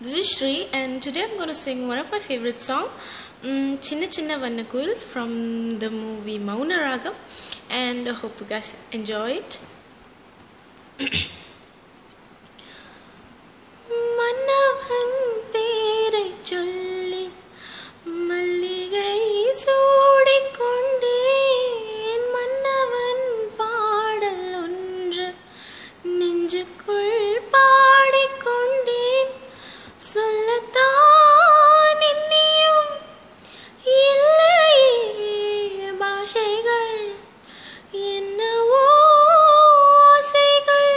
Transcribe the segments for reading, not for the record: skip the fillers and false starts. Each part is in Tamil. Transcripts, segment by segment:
This is Shri, and today I'm going to sing one of my favorite songs, Chinna Chinna Vannakuil from the movie Mauna Ragam, and I hope you guys enjoy it. மன்னவன் பேரை சொல்லி மல்லிகை சூடிக்கொண்டேன் மன்னவன் பாடல் ஒன்று நெஞ்சுக்குள் பாடிக்கொண்டேன் சொல்லத்தான் இன்னியும் இல்லையே பாஷைகள் என்னவோ ஆசைகள்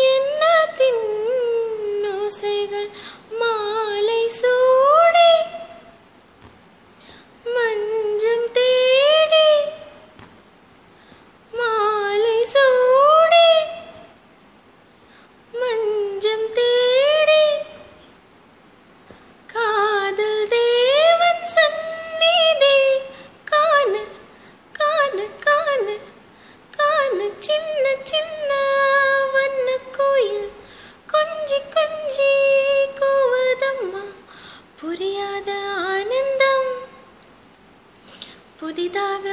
என்னத்தின் ஓசைகள் மாலை சூடி மஞ்சம் தேடி மாலை சூடி மஞ்சம் தேடி காதல் தேவன் சந்நிதி காண காண காண காண சின்ன சின்ன வண்ணக்குயில் கொஞ்சி கொஞ்சி கூவதம்மா புரியாத ஆனந்தம் புதிதாக